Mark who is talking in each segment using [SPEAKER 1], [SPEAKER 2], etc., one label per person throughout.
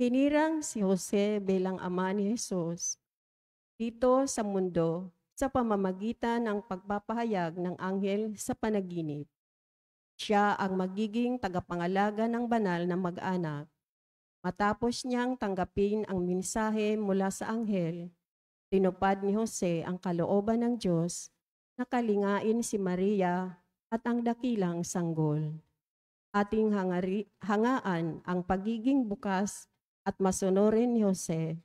[SPEAKER 1] Hinirang si Jose bilang ama ni Jesus dito sa mundo sa pamamagitan ng pagpapahayag ng anghel sa panaginip. Siya ang magiging tagapangalaga ng banal na mag-anak. Matapos niyang tanggapin ang mensahe mula sa anghel, tinupad ni Jose ang kalooban ng Diyos na kalingain si Maria at ang dakilang sanggol. Ating hangaan ang pagiging bukas at masunurin ni Jose.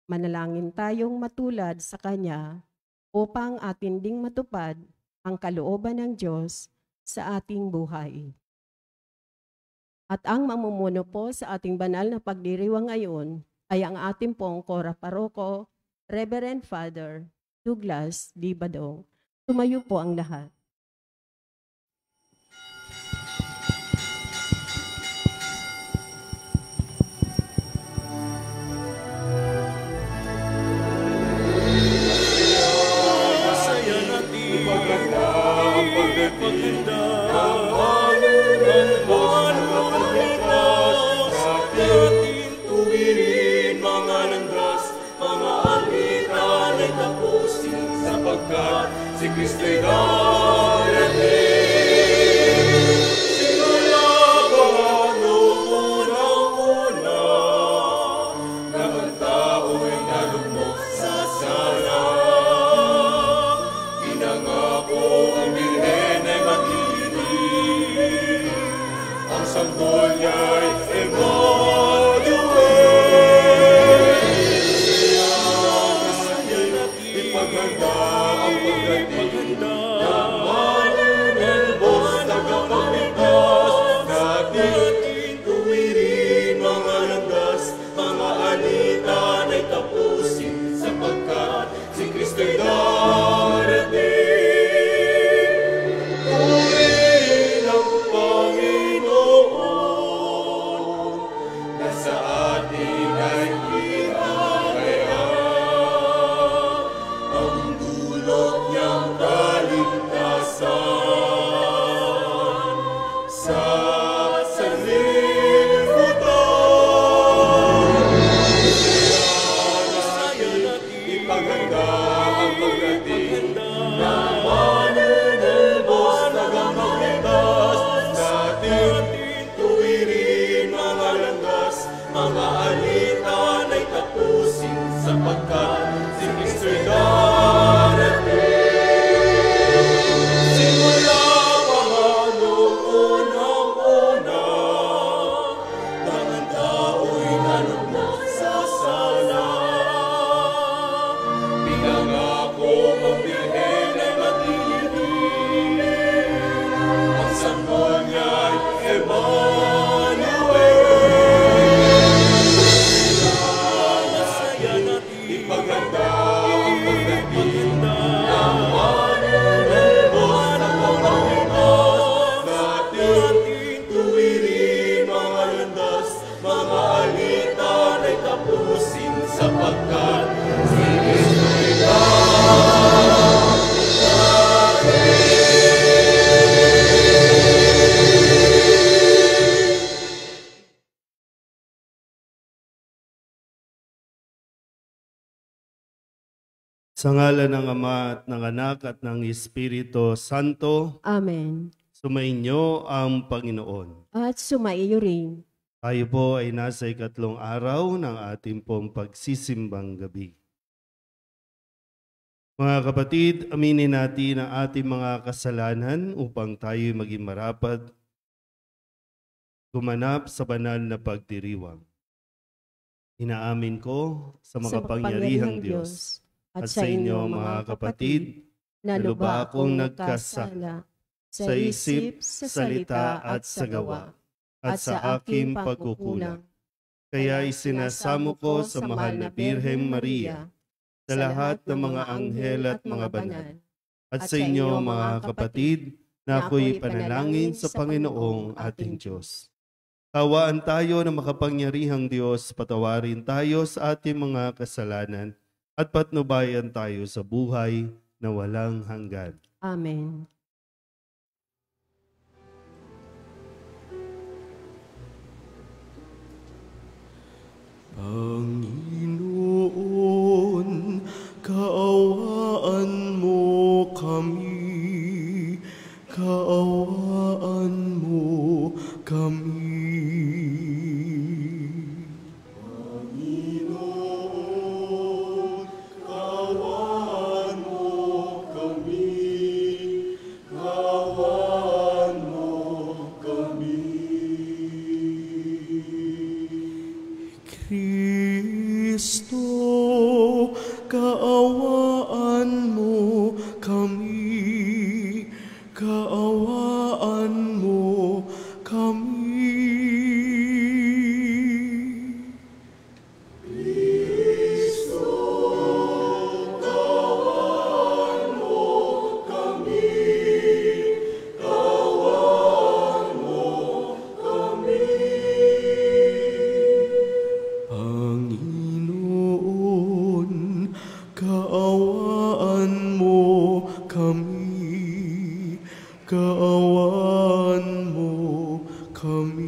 [SPEAKER 1] Manalangin tayong matulad sa Kanya upang atin ding matupad ang kalooban ng Diyos sa ating buhay. At ang mamumuno po sa ating banal na pagdiriwang ngayon ay ang ating pong Kora Paroko, Reverend Father Douglas D. Badong. Tumayo po ang lahat.
[SPEAKER 2] Si Kristo'y darating, simula pa noong unang-una, na ang tao'y nalugmok sa sala. Pinangako ang Birhen ay mag-ibig, ang sanggol niya'y Emmanuel. Ipaganda ang pagdating ng manunubos tagapagligtas, natin tuwirin mga landas, mga alitan ay tapusin, sapagkat si Kristo'y darating. Purihin ang Panginoon, na sa atin ay hinahayaan ang dulot niyang kaligtasan sa sanlibutan. Ipaganda ang pagdating ng manunubos tagapagligtas, natin tuwirin mga landas, mga alitan ay tapusin, sapagkat si Kristo'y darating. Simula pa noong unang-una, nang ang tao'y nalugmok sa sala. Pinangako ang Birhen ay mag-ibig, ang sanggol niya'y Emmanuel. Ipaganda ang pagdating ng manunubos tagapagligtas, natin tuwirin mga landas, mga alitan ay tapusin, sapagkat si Kristo'y darating.
[SPEAKER 3] Sa ngalan ng Ama at ng Anak at ng Espiritu Santo,
[SPEAKER 1] Amen.
[SPEAKER 3] sumainyo ang Panginoon.
[SPEAKER 1] At sumaiyo rin.
[SPEAKER 3] Tayo po ay nasa ikatlong araw ng ating pong pagsisimbang gabi. Mga kapatid, aminin natin ang ating mga kasalanan upang tayo maging marapat gumanap sa banal na pagdiriwang. Inaamin ko sa makapangyarihang Diyos at sa inyo mga kapatid, na lubha akong nagkasala sa isip, sa salita at sa gawa, at sa aking pagkukulang. Kaya isinasamo ko sa mahal na Birheng Maria, sa lahat ng mga anghel at mga banal, at sa inyo mga kapatid, na ako'y panalangin sa Panginoong ating Diyos. Tawaan tayo ng makapangyarihang Diyos, patawarin tayo sa ating mga kasalanan, at patnubayan tayo sa buhay na walang hanggan.
[SPEAKER 1] Amen.
[SPEAKER 2] Kristo, kaawaan mo kami, kaawaan mo kami. Panginoon, kaawaan mo kami, kaawaan mo kami.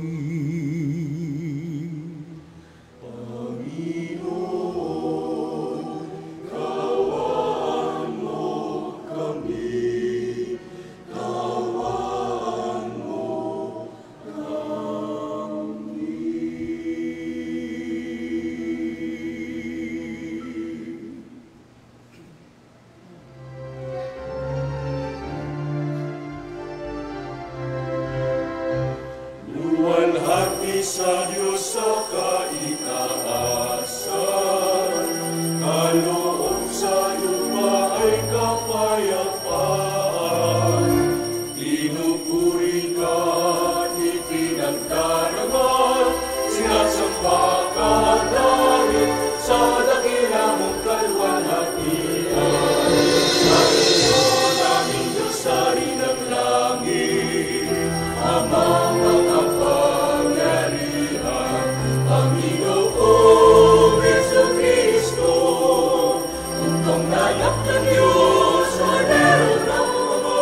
[SPEAKER 2] Luwalhati sa Diyos sa kaitaasan, kaloob sa lupa ay kapayapaan. Pinupuri ka, ipinagdarasal, sinasamba ka ang langit sa dakila mong kaluwalhatian. Panginoon aming Diyos, Hari ng langit, Amang makapangyarihan, Panginoong Jesucristo, untong nayak ng Diyos, Cordero ng Ama.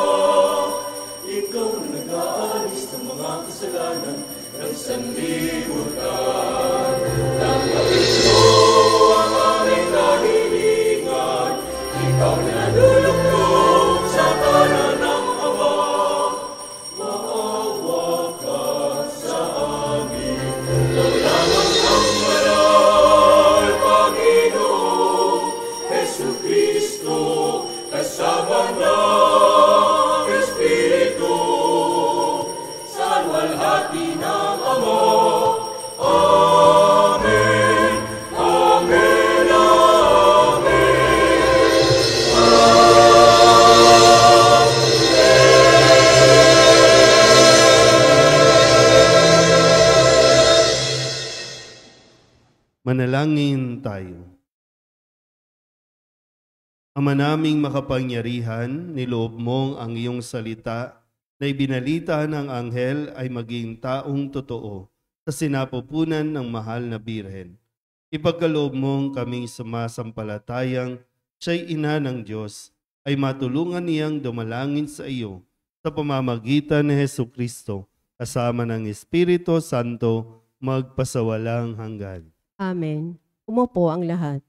[SPEAKER 2] Ikaw na nag-aalis ng mga kasalanan ng sanlibutan. Tanggapin mo ang aming kahilingan, ikaw na nalulugtong sa kanan ng Ama. Maawa ka sa amin, ikaw lamang ang banal, Panginoong Jesucristo, kasama ng Espiritu, sa luwalhati ng Ama. Amen, amen, amen.
[SPEAKER 3] Manalangin tayo. Ama naming makapangyarihan, niloob mong ang iyong salita na ibinalita ng anghel ay maging taong totoo sa sinapupunan ng mahal na Birhen. Ipagkaloob mong kaming sumasampalatayang siya'y ina ng Diyos, ay matulungan niyang dumalangin sa iyo sa pamamagitan ni Jesucristo, kasama ng Espiritu Santo, magpasawalang hanggan.
[SPEAKER 1] Amen. Umupo ang lahat.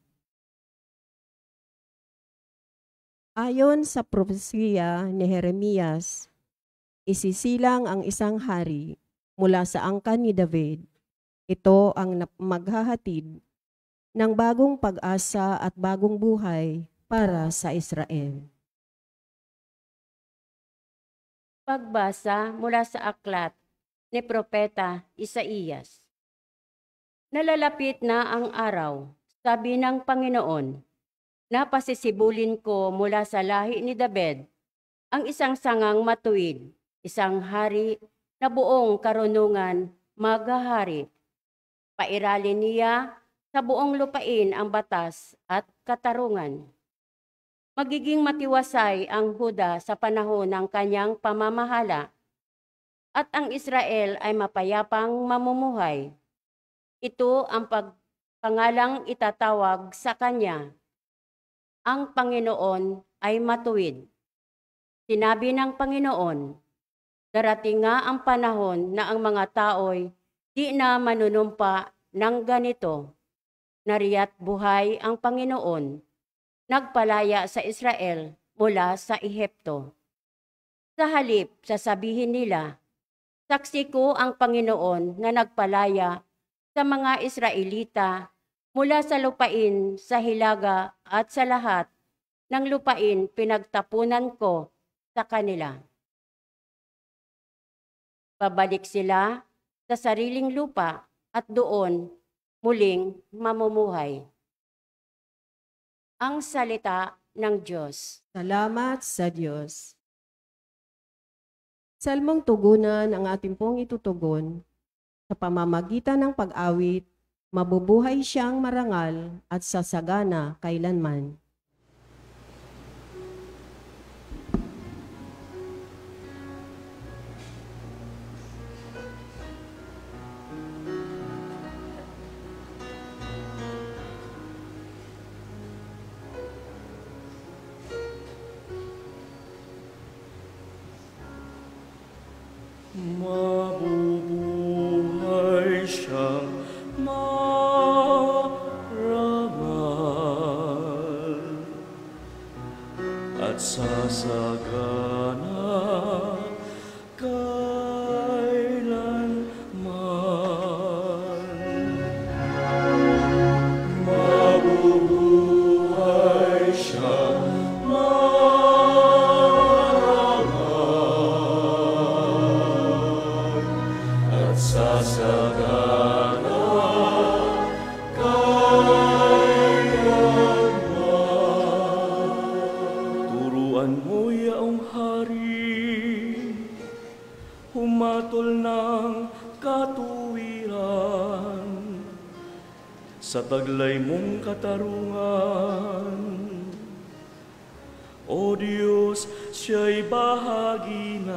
[SPEAKER 1] Ayon sa propesiya ni Jeremias, isisilang ang isang hari mula sa angkan ni David. Ito ang maghahatid ng bagong pag-asa at bagong buhay para sa Israel.
[SPEAKER 4] Pagbasa mula sa aklat ni Propeta Isaías. Nalalapit na ang araw, sabi ng Panginoon, na pasisibulin ko mula sa lahi ni David ang isang sangang matuwid, isang hari na buong karunungan maghahari. Pairalin niya sa buong lupain ang batas at katarungan. Magiging matiwasay ang Huda sa panahon ng kanyang pamamahala, at ang Israel ay mapayapang mamumuhay. Ito ang pangalang itatawag sa kanya. Ang Panginoon ay matuwid. Sinabi ng Panginoon, darating nga ang panahon na ang mga tao'y di na manunumpa ng ganito. Nariya't buhay ang Panginoon, nagpalaya sa Israel mula sa Ehipto. Sa halip, sasabihin nila, Saksi ko ang Panginoon na nagpalaya sa mga Israelita mula sa lupain sa hilaga at sa lahat ng lupain pinagtapunan ko sa kanila. Babalik sila sa sariling lupa at doon muling mamumuhay. Ang salita ng Diyos.
[SPEAKER 1] Salamat sa Diyos. Salmong tugunan ang ating pong itutugon. Sa pamamagitan ng pag-awit, mabubuhay siyang marangal at sasagana kailanman.
[SPEAKER 2] Mabubuhay siyang marangal at sasagana kailanman. Mabubuhay siyang sasagana kailanman. Turuan mo yaong hari, humatol ng katuwiran, sa taglay mong katarungan. O Diyos, siya'y bahaginan,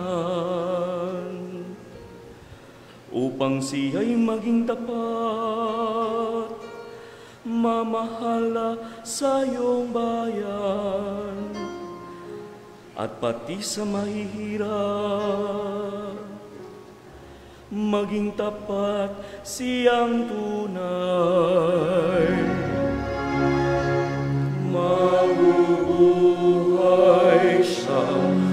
[SPEAKER 2] upang siya'y maging tapat, mamahala sa iyong bayan, at pati sa mahihirap, maging tapat siyang tunay. Mabubuhay siyang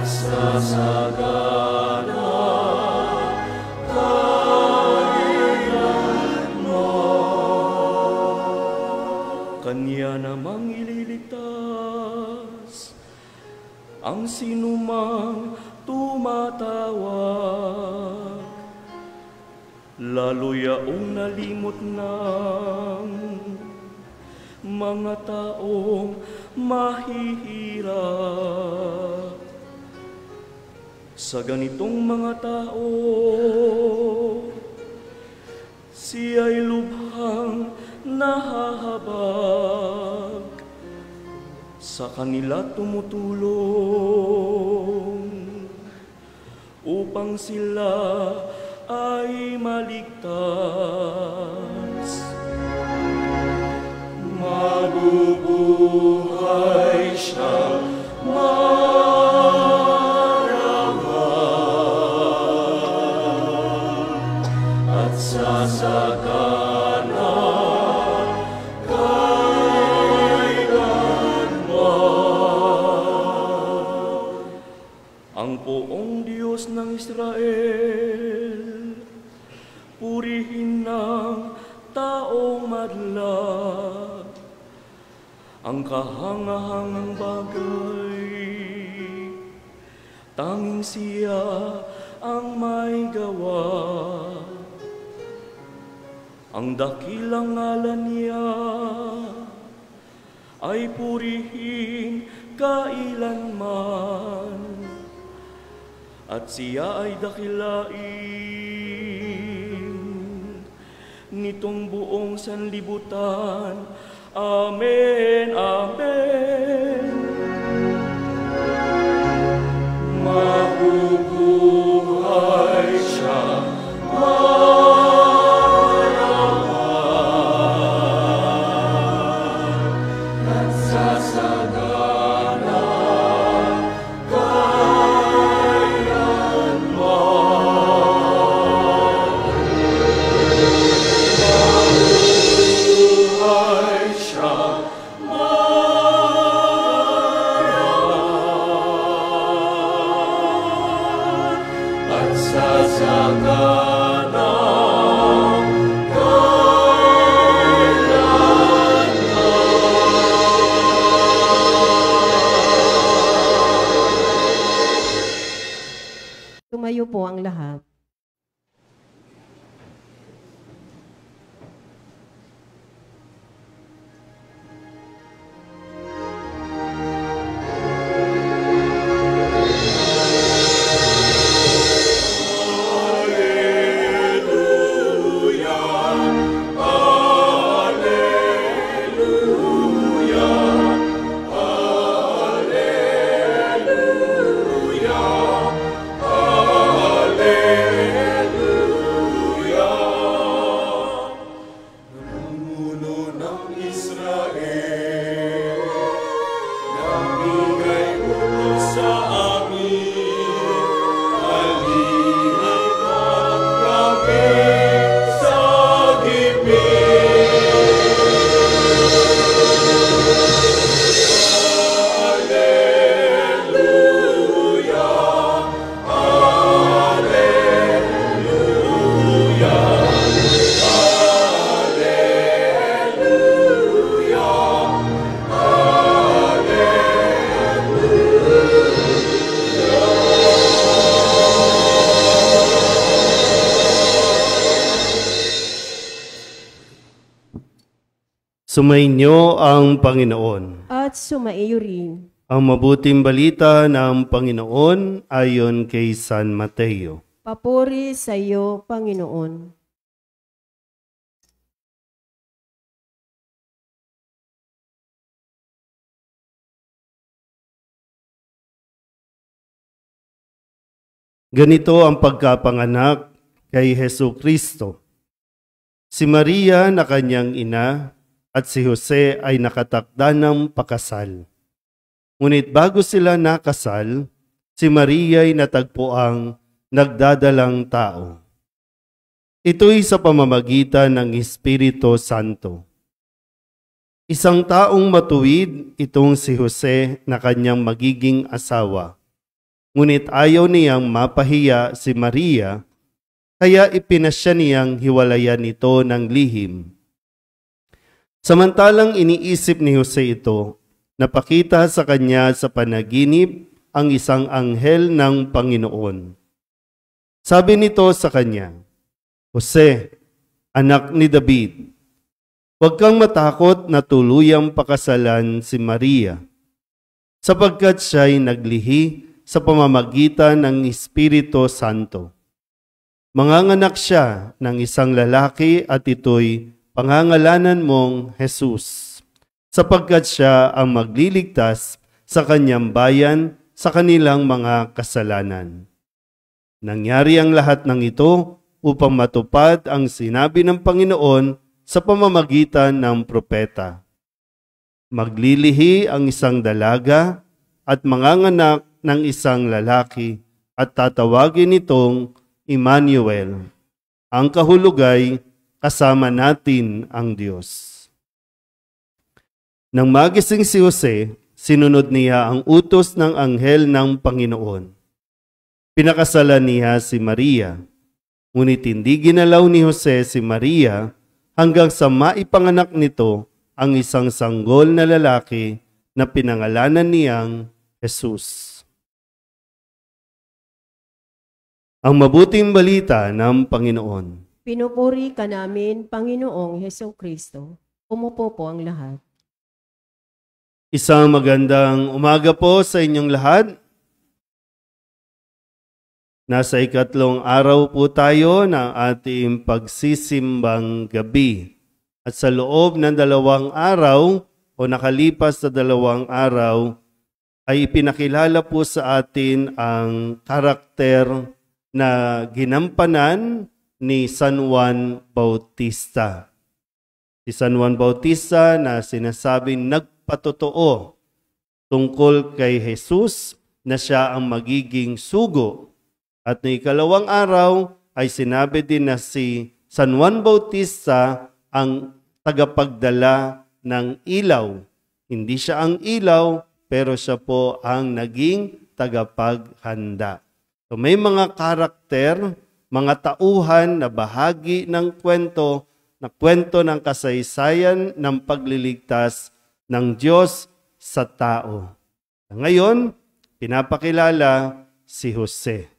[SPEAKER 2] sasagana kailanman. Kanya namang ililigtas ang sinumang tumatawag, lalo yaong nalimot ng mga taong mahihirap. Sa ganitong mga tao, siya'y lubhang nahahabag, sa kanila tumutulong upang sila ay maligtas. Mabubuhay siyang sasagana kailanman. Ang poong Diyos ng Israel, purihin ng taong madla, ang kahangahangang bagay, tanging siya ang may gawa. Ang dakilang ngalan niya ay purihin kailanman, at siya ay dakilain nitong buong sanlibutan. Amen, amen. Mabubuhay siya, siyang
[SPEAKER 1] Tumayo po ang lahat.
[SPEAKER 3] Sumainyo ang Panginoon.
[SPEAKER 1] At sumaiyo rin.
[SPEAKER 3] Ang mabuting balita ng Panginoon ayon kay San Mateo.
[SPEAKER 1] Papuri sa iyo, Panginoon.
[SPEAKER 3] Ganito ang pagkapanganak kay Hesu Kristo. Si Maria na kanyang ina at si Jose ay nakatakda ng pakasal. Ngunit bago sila nakasal, si Maria ay natagpuang nagdadalang tao. Ito'y sa pamamagitan ng Espiritu Santo. Isang taong matuwid itong si Jose na kanyang magiging asawa. Ngunit ayaw niyang mapahiya si Maria, kaya ipinasya niyang hiwalayan ito ng lihim. Samantalang iniisip ni Jose ito, napakita sa kanya sa panaginip ang isang anghel ng Panginoon. Sabi nito sa kanya, Jose, anak ni David, huwag kang matakot na tuluyang pakasalan si Maria, sapagkat siya'y naglihi sa pamamagitan ng Espiritu Santo. Manganganak siya ng isang lalaki at ito'y pangangalanan mong Jesus, sapagkat siya ang magliligtas sa kanyang bayan sa kanilang mga kasalanan. Nangyari ang lahat ng ito upang matupad ang sinabi ng Panginoon sa pamamagitan ng propeta. Maglilihi ang isang dalaga at manganganak ng isang lalaki at tatawagin itong Emmanuel. Ang kahulugay, kasama natin ang Diyos. Nang magising si Jose, sinunod niya ang utos ng anghel ng Panginoon. Pinakasalan niya si Maria, ngunit hindi ginalaw ni Jose si Maria hanggang sa maipanganak nito ang isang sanggol na lalaki na pinangalanan niyang Jesus. Ang mabuting balita ng Panginoon.
[SPEAKER 1] Pinupuri ka namin, Panginoong Hesu Kristo. Umupo po ang lahat.
[SPEAKER 3] Isang magandang umaga po sa inyong lahat. Nasa ikatlong araw po tayo ng ating pagsisimbang gabi. At sa loob ng 2 araw o nakalipas na 2 araw, ay ipinakilala po sa atin ang karakter na ginampanan ni San Juan Bautista. Si San Juan Bautista na sinasabing nagpatotoo tungkol kay Jesus na siya ang magiging sugo. At na ikalawang araw ay sinabi din na si San Juan Bautista ang tagapagdala ng ilaw. Hindi siya ang ilaw, pero siya po ang naging tagapaghanda. So may mga karakter, mga tauhan na bahagi ng kwento ng kasaysayan ng pagliligtas ng Diyos sa tao. Ngayon, pinapakilala si Jose.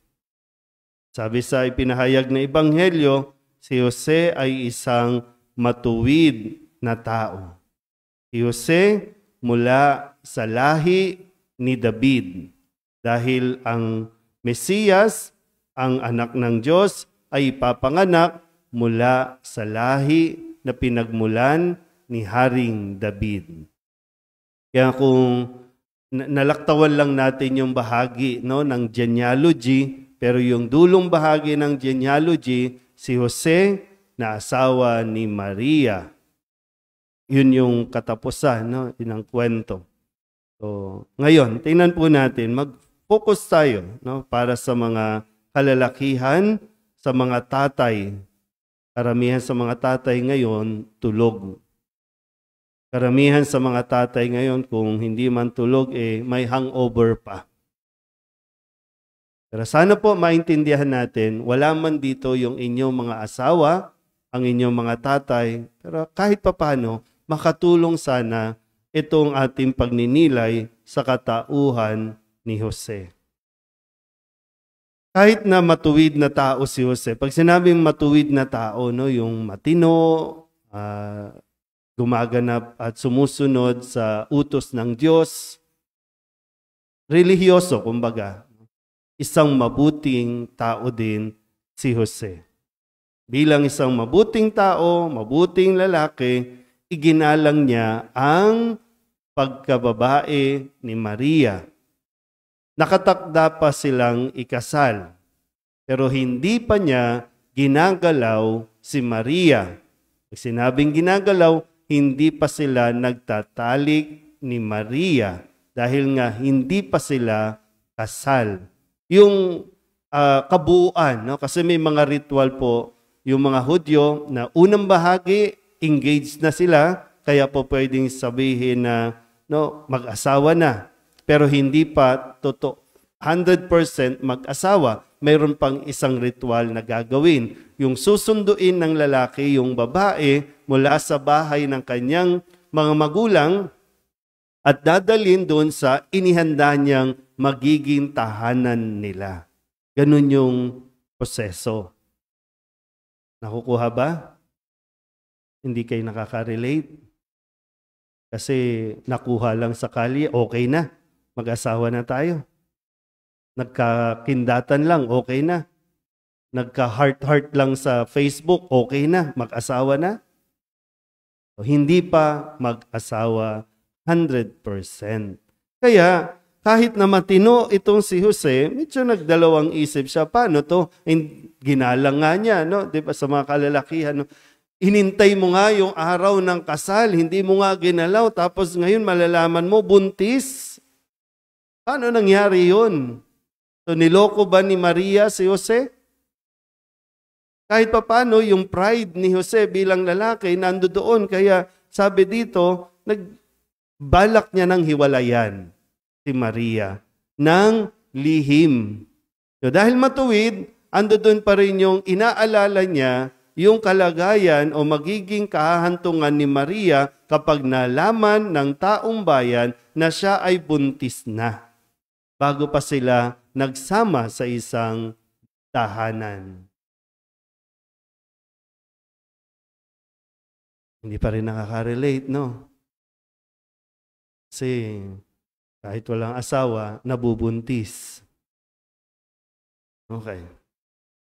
[SPEAKER 3] Sabi sa ipinahayag na ebanghelyo, si Jose ay isang matuwid na tao. Si Jose mula sa lahi ni David. Dahil ang Mesiyas, ang anak ng Diyos, ay ipapanganak mula sa lahi na pinagmulan ni Haring David. Kaya kung nalaktawan lang natin yung bahagi ng genealogy, pero yung dulong bahagi ng genealogy, si Jose na asawa ni Maria. Yun yung katapusan, yun ang kwento. So, ngayon, tingnan po natin, mag-focus tayo para sa mga kalalakihan, sa mga tatay. Karamihan sa mga tatay ngayon, tulog. Karamihan sa mga tatay ngayon, kung hindi man tulog, may hangover pa. Pero sana po maintindihan natin, wala man dito yung inyong mga asawa, ang inyong mga tatay, pero kahit papano, makatulong sana itong ating pagninilay sa katauhan ni Jose. Kahit na matuwid na tao si Jose, pag sinabing matuwid na tao, yung matino, gumaganap at sumusunod sa utos ng Diyos, relihiyoso, kumbaga, isang mabuting tao din si Jose. Bilang isang mabuting tao, mabuting lalaki, iginalang niya ang pagkababae ni Maria. Nakatakda pa silang ikasal, pero hindi pa niya ginagalaw si Maria. Pag sinabing ginagalaw, hindi pa sila nagtatalik ni Maria dahil nga hindi pa sila kasal. Yung kabuuan, kasi may mga ritual po yung mga Hudyo na unang bahagi, engaged na sila, kaya po pwedeng sabihin na mag-asawa na. Pero hindi pa 100% mag-asawa. Mayroon pang isang ritual na gagawin. Yung susunduin ng lalaki, yung babae, mula sa bahay ng kanyang mga magulang at dadalhin doon sa inihanda niyang magiging tahanan nila. Ganun yung proseso. Nakukuha ba? Hindi kayo nakaka-relate? Kasi nakuha lang sa kalye, okay na. Mag-asawa na tayo. Nagkakindatan lang, okay na. Nagka-heart-heart lang sa Facebook, okay na. Mag-asawa na. So, hindi pa mag-asawa 100%. Kaya, kahit na matino itong si Jose, medyo nagdalawang isip siya. Paano to? Ginalang nga niya, di ba, sa mga kalalakihan, inintay mo nga yung araw ng kasal, hindi mo nga ginalaw, tapos ngayon malalaman mo, buntis. Paano nangyari yun? So, niloko ba ni Maria si Jose? Kahit pa paano, yung pride ni Jose bilang lalaki, nandoon. Kaya sabi dito, nagbalak niya ng hiwalayan si Maria ng lihim. So, dahil matuwid, andoon pa rin yung inaalala niya yung kalagayan o magiging kahahantungan ni Maria kapag nalaman ng taong bayan na siya ay buntis na, bago pa sila nagsama sa isang tahanan. Hindi pa rin nakaka-relate, no? Kasi kahit walang asawa, nabubuntis. Okay.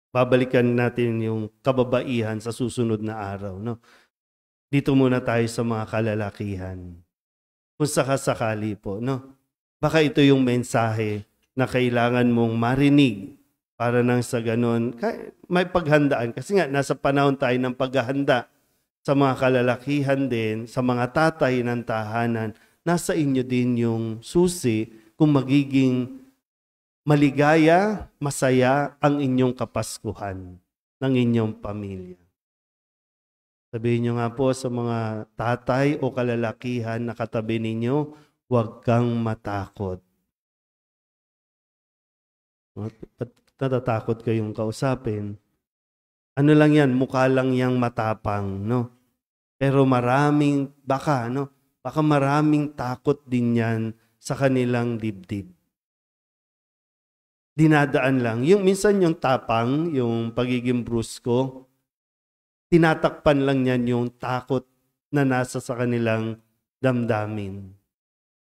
[SPEAKER 3] Babalikan natin yung kababaihan sa susunod na araw, no? Dito muna tayo sa mga kalalakihan. Kung sakasakali po, no? Baka ito yung mensahe na kailangan mong marinig para nang sa ganun, may paghandaan. Kasi nga, nasa panahon tayo ng paghahanda sa mga kalalakihan din, sa mga tatay ng tahanan. Nasa inyo din yung susi kung magiging maligaya, masaya ang inyong kapaskuhan ng inyong pamilya. Sabihin nyo nga po sa mga tatay o kalalakihan na katabi ninyo, huwag kang matakot. At natatakot kayong kausapin. Ano lang yan, mukha lang yang matapang, no? Pero maraming, baka maraming takot din yan sa kanilang dibdib. dinadaan lang. Yung minsan yung tapang, yung pagiging brusko, tinatakpan lang niyan yung takot na nasa sa kanilang damdamin.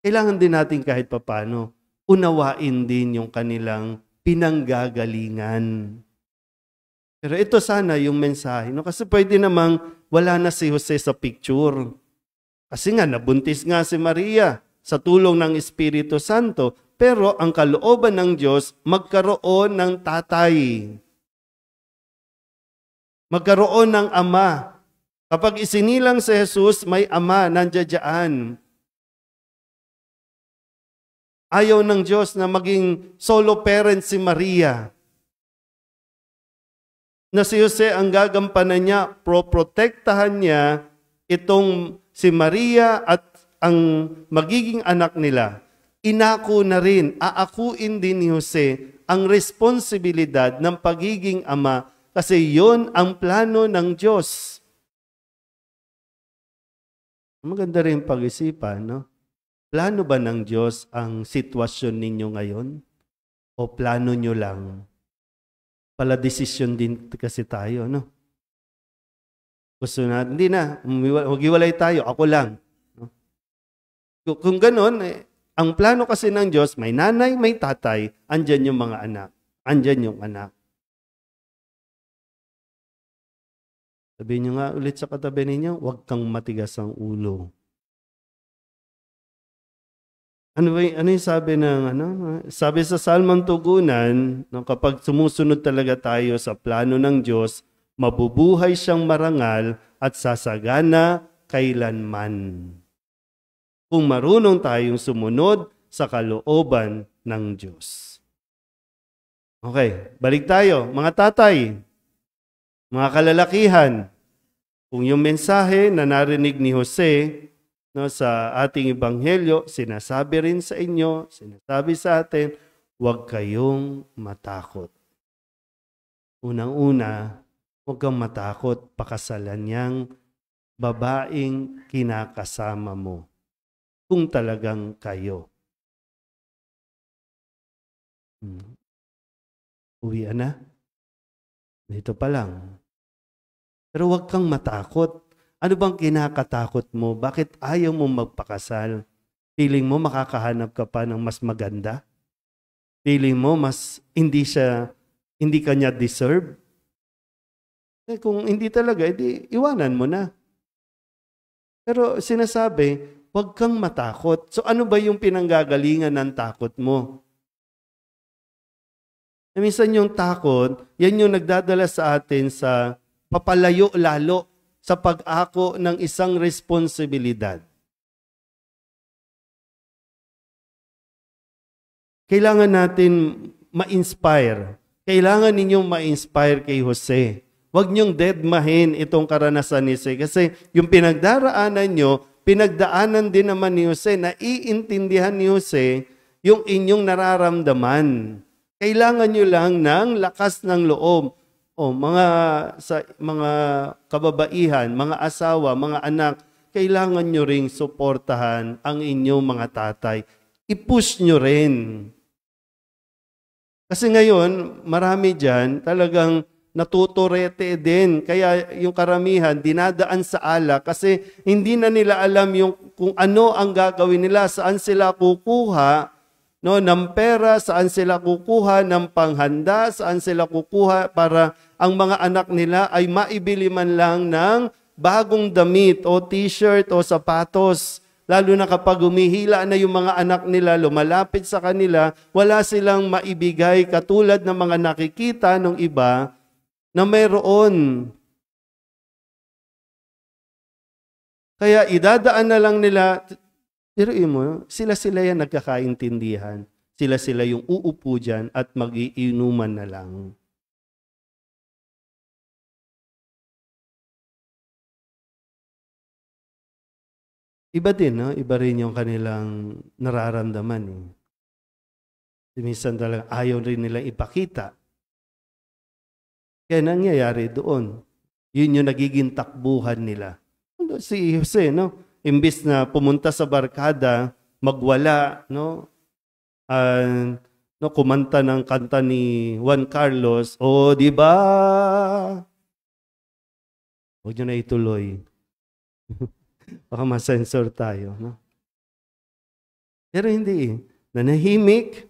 [SPEAKER 3] Kailangan din natin kahit papano unawain din yung kanilang pinanggagalingan. Pero ito sana yung mensahe. No? Kasi pwede namang wala na si Jose sa picture. Kasi nga, nabuntis nga si Maria sa tulong ng Espiritu Santo. Pero ang kalooban ng Diyos, magkaroon ng tatay. Magkaroon ng ama. Kapag isinilang si Jesus, may ama, nandiyan. Ayaw ng Diyos na maging solo parent si Maria. Na si Jose ang gagampanan niya, protektahan niya itong si Maria at ang magiging anak nila. Inako na rin, aakuin din ni Jose ang responsibilidad ng pagiging ama kasi yon ang plano ng Diyos. Maganda rin pag-isipan, no? Plano ba ng Diyos ang sitwasyon ninyo ngayon? O plano nyo lang? Pala desisyon din kasi tayo, no? Gusto na, hindi na, maghiwalay tayo, ako lang. No? Kung ganon, ang plano kasi ng Diyos, may nanay, may tatay, andyan yung mga anak. Andyan yung anak. Sabihin nyo nga ulit sa katabi ninyo, huwag kang matigas ang ulo. Ano yung sabi ng Sabi sa Salmang Tugunan, kapag sumusunod talaga tayo sa plano ng Diyos, mabubuhay siyang marangal at sasagana kailanman. Kung marunong tayong sumunod sa kalooban ng Diyos. Okay, balik tayo. Mga tatay, mga kalalakihan, kung yung mensahe na narinig ni Jose, no, sa ating ebanghelyo, sinasabi rin sa inyo, sinasabi sa atin, huwag kayong matakot. Unang-una, huwag kang matakot, pakasalan niyang babaeng kinakasama mo. Kung talagang kayo. Uwian na? Dito pa lang. Pero huwag kang matakot. Ano bang kinakatakot mo? Bakit ayaw mo magpakasal? Feeling mo makakahanap ka pa ng mas maganda? Feeling mo mas hindi ka niya deserve? Eh kung hindi talaga, edi iwanan mo na. Pero sinasabi, huwag kang matakot. So ano ba yung pinanggagalingan ng takot mo? Minsan yung takot, yan yung nagdadala sa atin sa papalayo lalo sa pag-ako ng isang responsibilidad. Kailangan natin ma-inspire. Kailangan ninyong ma-inspire kay Jose. Huwag niyong deadmahin itong karanasan ni Jose. Kasi yung pinagdaraanan nyo, pinagdaanan din naman ni Jose, na iintindihan ni Jose yung inyong nararamdaman. Kailangan nyo lang ng lakas ng loob. O mga kababaihan, mga asawa, mga anak, kailangan nyo ring suportahan ang inyong mga tatay. I-push nyo rin. Kasi ngayon, marami dyan talagang natuturete din. Kaya yung karamihan, dinadaan sa alak kasi hindi na nila alam kung ano ang gagawin nila, saan sila kukuha ng pera, saan sila kukuha ng panghanda, saan sila kukuha para ang mga anak nila ay maibili man lang ng bagong damit o t-shirt o sapatos. Lalo na kapag humihila na yung mga anak nila, lumalapit sa kanila, wala silang maibigay katulad ng mga nakikita ng iba na mayroon. Kaya idadaan na lang nila, diruin mo, sila yan nagkakaintindihan. Sila yung uupo dyan at mag-iinuman na lang. Iba din, no? Iba rin yung kanilang nararamdaman. Minsan talaga ayaw rin nilang ipakita. Kaya nangyayari doon. Yun yung nagiging takbuhan nila. Si Jose, no? Imbis na pumunta sa barkada, magwala, no? no, kumanta ng kanta ni Juan Carlos, "Oh, di ba?" Huwag nyo na ituloy. Baka masensor tayo. No? Pero hindi eh. Nanahimik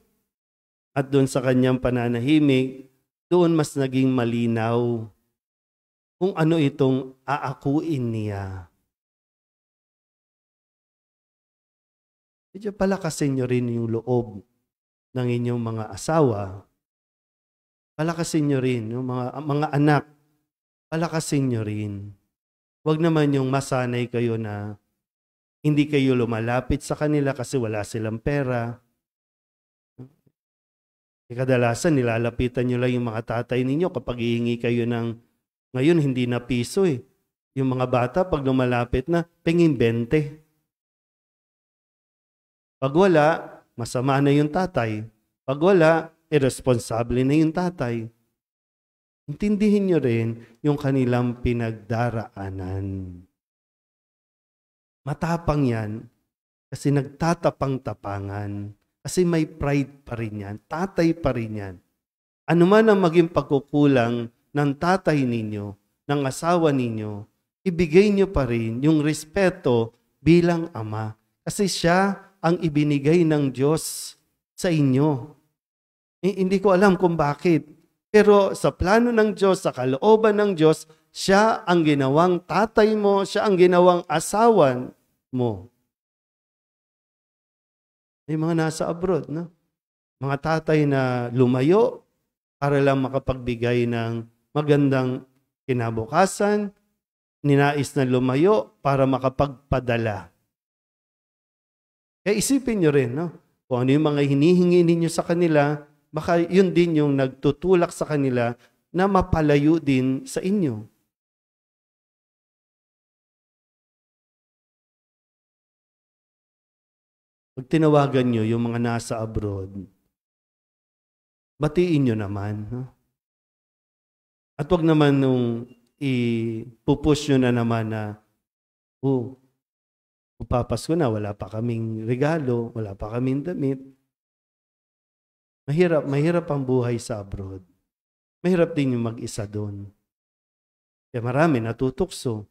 [SPEAKER 3] at doon sa kanyang pananahimik, doon mas naging malinaw kung ano itong aakuin niya. Medyo palakasin nyo rin yung loob ng inyong mga asawa. Palakasin nyo rin yung mga anak. Palakasin nyo rin. Huwag naman yung masanay kayo na hindi kayo lumalapit sa kanila kasi wala silang pera. Kadalasan, nilalapitan nyo lang yung mga tatay ninyo kapag hihingi kayo ng, ngayon hindi na piso eh. Yung mga bata, pag lumalapit na, pengin 20. Pag wala, masama na yung tatay. Pag wala, irresponsable na yung tatay. Intindihin nyo rin yung kanilang pinagdaraanan. Matapang yan kasi nagtatapang-tapangan. Kasi may pride pa rin yan. Tatay pa rin yan. Ano man ang maging pagkukulang ng tatay ninyo, ng asawa ninyo, ibigay nyo pa rin yung respeto bilang ama. Kasi siya ang ibinigay ng Diyos sa inyo. Hindi ko alam kung bakit. Pero sa plano ng Diyos, sa kalooban ng Diyos, siya ang ginawang tatay mo, siya ang ginawang asawan mo. May mga nasa abroad, no? Mga tatay na lumayo para lang makapagbigay ng magandang kinabukasan, ninais na lumayo para makapagpadala. Kaya isipin nyo rin, no? Kung ano yung mga hinihingi ninyo sa kanila, baka yun din yung nagtutulak sa kanila na mapalayo din sa inyo. Pag tinawagan nyo yung mga nasa abroad, batiin nyo naman. No? At wag naman nung ipupush nyo na naman na, Papasko na, wala pa kaming regalo, wala pa kaming damit. Mahirap ang buhay sa abroad. Mahirap din yung mag-isa doon. Kaya marami natutukso.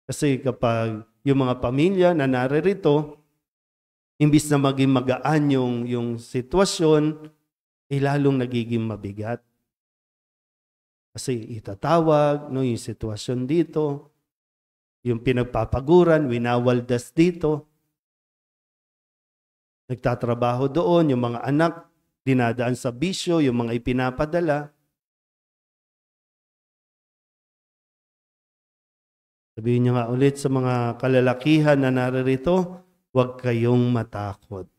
[SPEAKER 3] Kasi kapag yung mga pamilya na naririto, imbis na maging magaan yung sitwasyon, lalong nagiging mabigat. Kasi itatawag, no, yung sitwasyon dito, yung pinagpapaguran, winawaldas dito. Nagtatrabaho doon, yung mga anak, dinadaan sa bisyo, yung mga ipinapadala. Sabihin niyo nga ulit sa mga kalalakihan na naririto, huwag kayong matakot.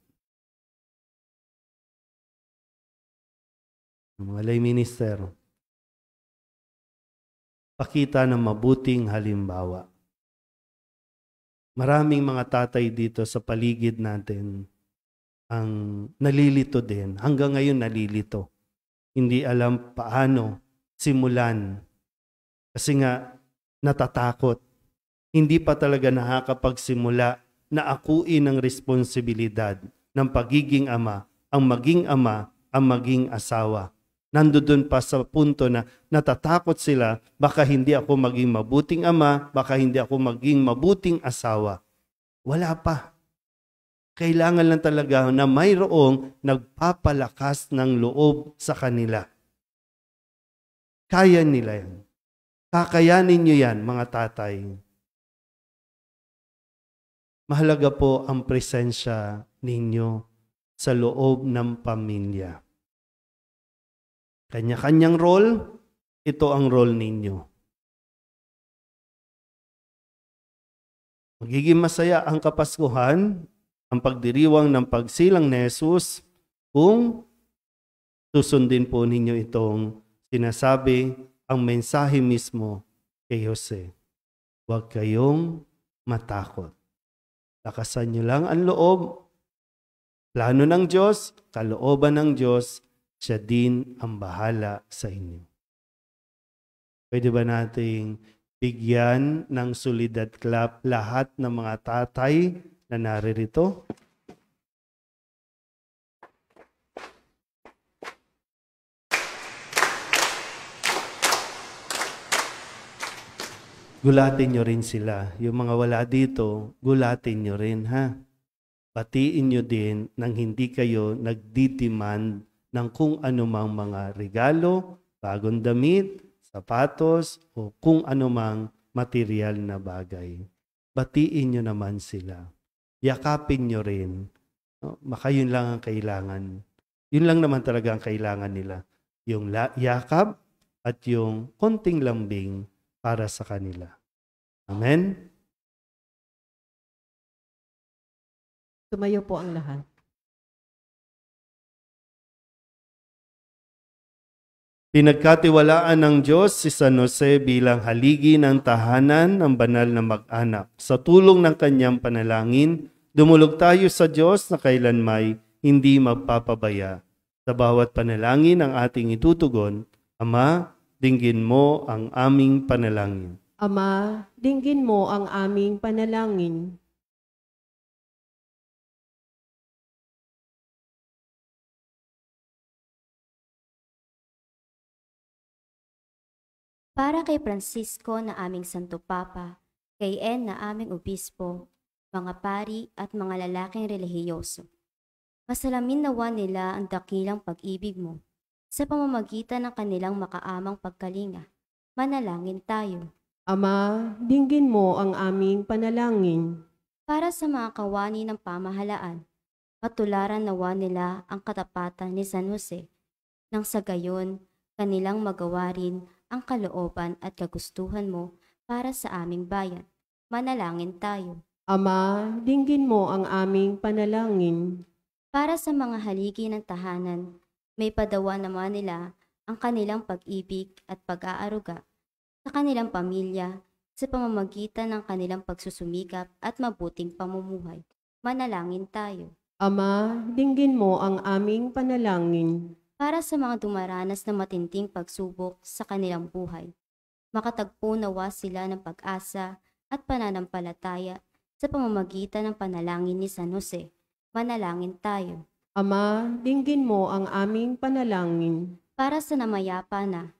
[SPEAKER 3] Mga lay minister, pakita ng mabuting halimbawa. Maraming mga tatay dito sa paligid natin ang nalilito din. Hanggang ngayon nalilito. Hindi alam paano simulan. Kasi nga natatakot. Hindi pa talaga nakakapagsimula na akuin ang responsibilidad ng pagiging ama, ang maging asawa. Nandoon pa sa punto na natatakot sila, baka hindi ako maging mabuting ama, baka hindi ako maging mabuting asawa. Wala pa. Kailangan lang talaga na mayroong nagpapalakas ng loob sa kanila. Kaya nila yan. Kakayanin nyo yan, mga tatay. Mahalaga po ang presensya ninyo sa loob ng pamilya. Kanya-kanyang role, ito ang role ninyo. Magiging masaya ang Kapaskuhan, ang pagdiriwang ng pagsilang ni Jesus, kung susundin po ninyo itong sinasabi ang mensahe mismo kay Jose. Huwag kayong matakot. Lakasan nyo lang ang loob. Plano ng Diyos, kalooban ng Diyos, siya din ang bahala sa inyo. Pwede ba nating bigyan ng solidad clap lahat ng mga tatay na naririto? gulatin nyo rin sila. Yung mga wala dito, gulatin nyo rin, ha? Batiin nyo din nang hindi kayo nagdidemand ng kung anumang mga regalo, bagong damit, sapatos, o kung anumang material na bagay. Batiin nyo naman sila. Yakapin nyo rin. No? Baka yun lang ang kailangan. Yun lang naman talaga ang kailangan nila. Yung yakap at yung konting lambing para sa kanila. Amen?
[SPEAKER 1] Tumayo po ang lahat.
[SPEAKER 3] Pinagkatiwalaan ng Diyos si San Jose bilang haligi ng tahanan ng banal na mag-anak. Sa tulong ng kanyang panalangin, dumulog tayo sa Diyos na kailanmay hindi magpapabaya. Sa bawat panalangin ang ating itutugon, Ama, dinggin mo ang aming panalangin.
[SPEAKER 1] Ama, dinggin mo ang aming panalangin.
[SPEAKER 5] Para kay Francisco na aming Santo Papa, kay En na aming obispo, mga pari at mga lalaking relihiyoso. Masalamin nawa nila ang dakilang pag-ibig mo sa pamamagitan ng kanilang makaamang pagkalinga. Manalangin tayo.
[SPEAKER 1] Ama, dinggin mo ang aming panalangin.
[SPEAKER 5] Para sa mga kawani ng pamahalaan, patularan nawa nila ang katapatan ni San Jose, nang sa gayon kanilang magawa rin ang kalooban at kagustuhan mo para sa aming bayan. Manalangin tayo.
[SPEAKER 1] Ama, dinggin mo ang aming panalangin.
[SPEAKER 5] Para sa mga haligi ng tahanan, may padawa naman nila ang kanilang pag-ibig at pag-aaruga sa kanilang pamilya sa pamamagitan ng kanilang pagsusumikap at mabuting pamumuhay. Manalangin tayo.
[SPEAKER 1] Ama, dinggin mo ang aming panalangin.
[SPEAKER 5] Para sa mga dumaranas ng matinding pagsubok sa kanilang buhay, makatagpo nawa sila ng pag-asa at pananampalataya sa pamamagitan ng panalangin ni San Jose. Manalangin tayo.
[SPEAKER 1] Ama, dinggin mo ang aming panalangin.
[SPEAKER 5] Para sa namayapa na,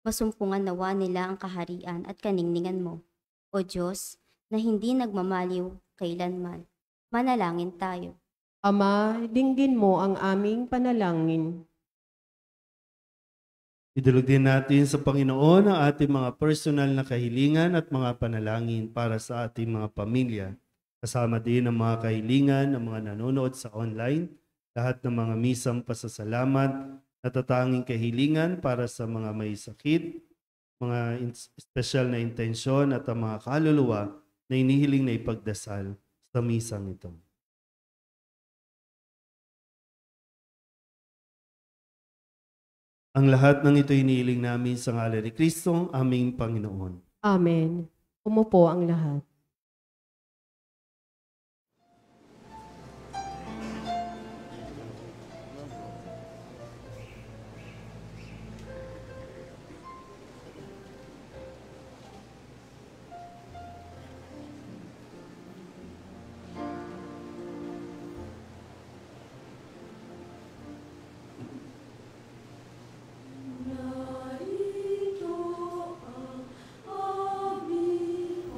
[SPEAKER 5] masumpungan nawa nila ang kaharian at kaningningan mo, O Diyos, na hindi nagmamaliw kailanman. Manalangin tayo.
[SPEAKER 1] Ama, dinggin mo ang aming panalangin.
[SPEAKER 3] Idulog din natin sa Panginoon ang ating mga personal na kahilingan at mga panalangin para sa ating mga pamilya. Kasama din ang mga kahilingan ng mga nanonood sa online, lahat ng mga misang pasasalamat, natatanging kahilingan para sa mga may sakit, mga special na intensyon at ang mga kaluluwa na inihiling na ipagdasal sa misang ito. Ang lahat ng ito hinihiling namin sa ngalan ni Kristo, aming Panginoon.
[SPEAKER 1] Amen. Umupo ang lahat.
[SPEAKER 2] Narito ang aming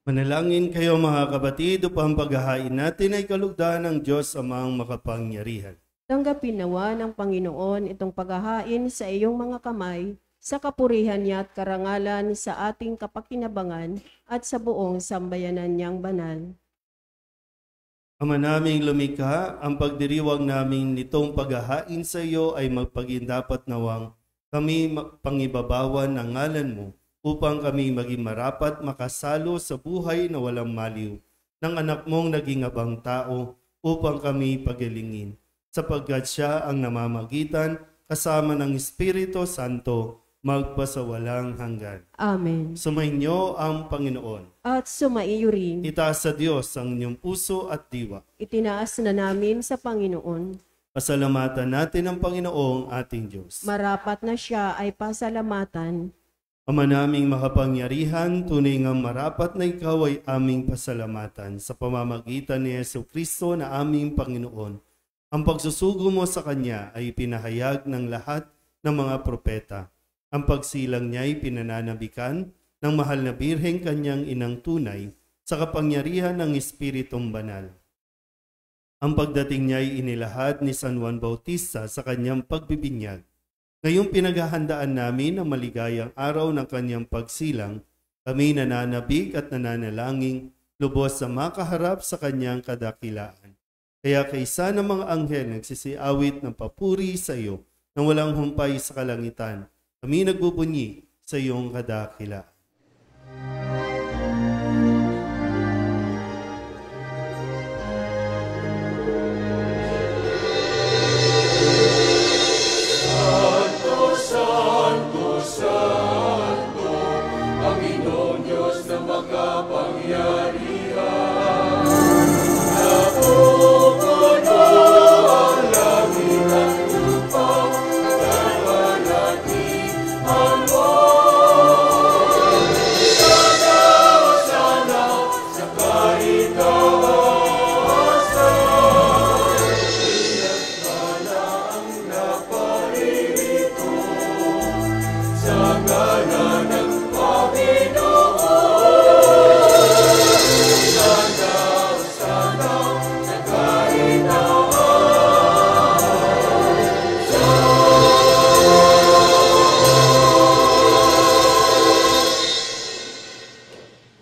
[SPEAKER 3] Manalangin kayo mga kapatid upang paghahain natin ay kalugdan ng Diyos Amang makapangyarihan.
[SPEAKER 1] Tanggapin nawa ng Panginoon itong paghahain sa iyong mga kamay, sa kapurihan niya at karangalan sa ating kapakinabangan at sa buong sambayanan niyang banal.
[SPEAKER 3] Ama naming lumikha, ang pagdiriwang namin nitong paghahain sa iyo ay magpagindapat nawang kami pangibabawan ng ngalan mo upang kami maging marapat makasalo sa buhay na walang maliw ng anak mong naging abang tao upang kami pagilingin, sapagkat siya ang namamagitan kasama ng Espiritu Santo magpasawalang hanggan.
[SPEAKER 1] Amen.
[SPEAKER 3] Sumainyo ang Panginoon.
[SPEAKER 1] At sumaiyo rin.
[SPEAKER 3] Itaas sa Diyos ang inyong puso at diwa.
[SPEAKER 1] Itinaas na namin sa Panginoon.
[SPEAKER 3] Pasalamatan natin ang Panginoong ating Diyos.
[SPEAKER 1] Marapat na siya ay pasalamatan.
[SPEAKER 3] Ama naming makapangyarihan, tunay ngang marapat na ikaw ay aming pasalamatan sa pamamagitan ni Jesucristo na aming Panginoon. Ang pagsusugo mo sa Kanya ay pinahayag ng lahat ng mga propeta. Ang pagsilang niya ay pinananabikan ng mahal na Birheng Kanyang inang tunay sa kapangyarihan ng Espiritong Banal. Ang pagdating niya ay inilahad ni San Juan Bautista sa kanyang pagbibinyag. Ngayong pinaghahandaan namin ang maligayang araw ng kanyang pagsilang, kami nananabik at nananalangin lubos sa makaharap sa kanyang kadakilaan. Kaya kaysa ng mga anghel nagsisiawit ng papuri sa iyo nang walang humpay sa kalangitan, kami nagbubunyi sa iyong kadakilaan.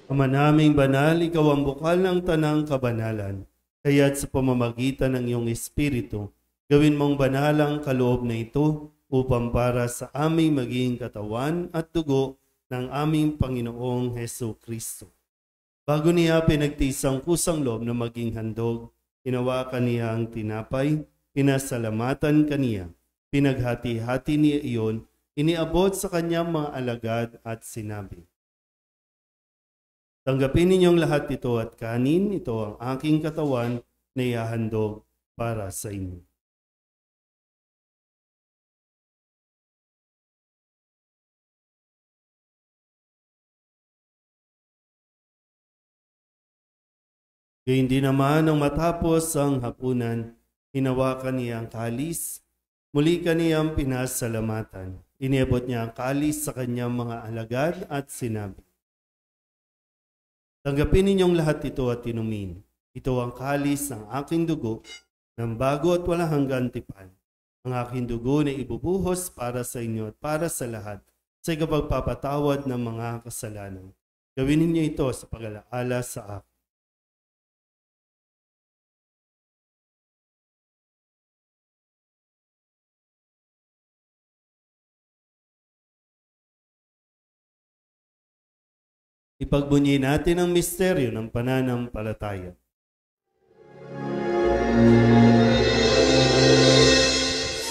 [SPEAKER 3] Ama naming banal, ikaw ang bukal ng tanang kabanalan. Kaya't sa pamamagitan ng iyong Espiritu, gawin mong banal ang kaloob na ito upang para sa aming maging katawan at dugo ng aming Panginoong Jesucristo. Bago niya pinagtiis ang kusang loob na maging handog, hinawakan niya ang tinapay, pinasalamatan kaniya, pinaghati-hati niya iyon, iniabot sa kanyang mga alagad at sinabi, "Tanggapin ninyong lahat ito at kanin, ito ang aking katawan na ihahandog para sa inyo." Gayun din naman nang matapos ang hapunan, hinawakan niya ang kalis, muli kaniyang pinasalamatan. Iniabot niya ang kalis sa kanyang mga alagad at sinabi, "Tanggapin ninyong lahat ito at inumin. Ito ang kalis ng aking dugo, ng bago at walang hanggang tipan. Ang aking dugo na ibubuhos para sa inyo at para sa lahat sa ikapagpapatawad ng mga kasalanan. Gawin ninyo ito sa pag-alaala sa akin." Ipagbunyi natin ang misteryo ng pananampalataya.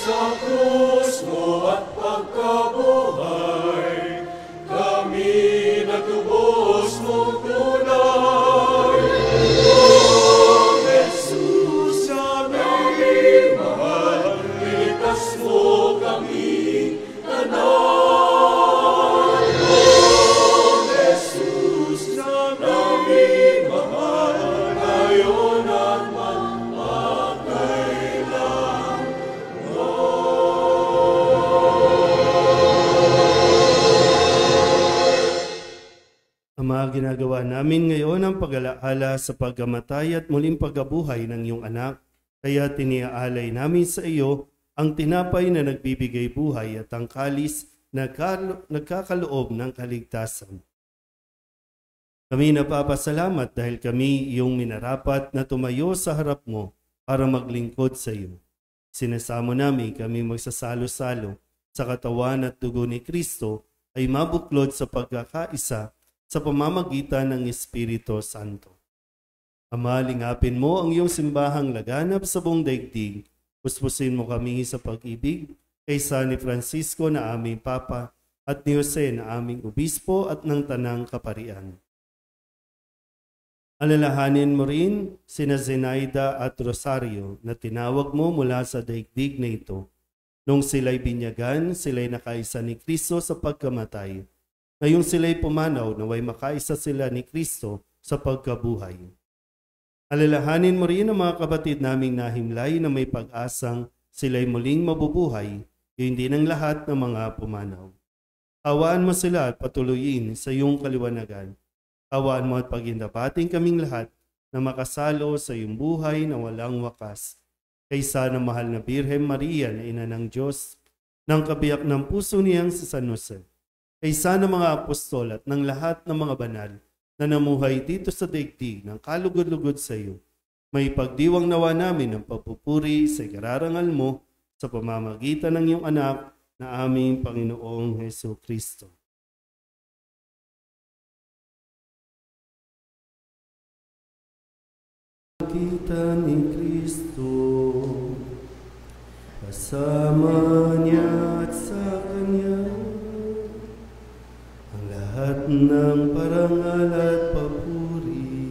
[SPEAKER 2] Sa krus mo at pagkabuhay, kami natubos mong tunay. O Jesus, aming mahal, iligtas mo kami tanan. Aming mahal, ngayon at magpapagay.
[SPEAKER 3] ginagawa namin ngayon ang pag-alaala sa pagkamatay at muling pagkabuhay ng iyong anak, kaya tiniaalay namin sa iyo ang tinapay na nagbibigay buhay at ang kalis na nagkakaloob ng kaligtasan. Kami napapasalamat dahil kami iyong minarapat na tumayo sa harap mo para maglingkod sa iyo. Sinasamo namin kami magsasalo-salo sa katawan at dugo ni Kristo ay mabuklod sa pagkakaisa sa pamamagitan ng Espiritu Santo. Ama, lingapin mo ang iyong simbahang laganap sa buong daigdig. Puspusin mo kami sa pag-ibig kaysa ni Francisco na aming Papa at ni Jose na aming Obispo at ng Tanang Kaparian. Alalahanin mo rin sina Zenaida at Rosario na tinawag mo mula sa daigdig na ito. Nung sila'y binyagan, sila'y nakaisa ni Kristo sa pagkamatay. Ngayong sila'y pumanaw, naway makaisa sila ni Kristo sa pagkabuhay. Alalahanin mo rin ang mga kapatid naming nahimlay na may pag-asang sila'y muling mabubuhay, yun din ang lahat ng mga pumanaw. Awaan mo sila at patuloyin sa iyong kaliwanagan. Awaan mo at pagindapating kaming lahat na makasalo sa iyong buhay na walang wakas. Kaysa ng mahal na Birhen Maria na ina ng Diyos, ng kabiyak ng puso niyang si San Jose, kaysa ng mga apostol at ng lahat ng mga banal na namuhay dito sa daigdig ng kalugod-lugod sa iyo, may pagdiwang nawa namin ng pagpupuri sa ikararangal mo sa pamamagitan ng iyong anak na aming Panginoong Hesus Kristo. Kita ni Kristo, kasama niya at sa Kanya, ang lahat ng parangal at papuri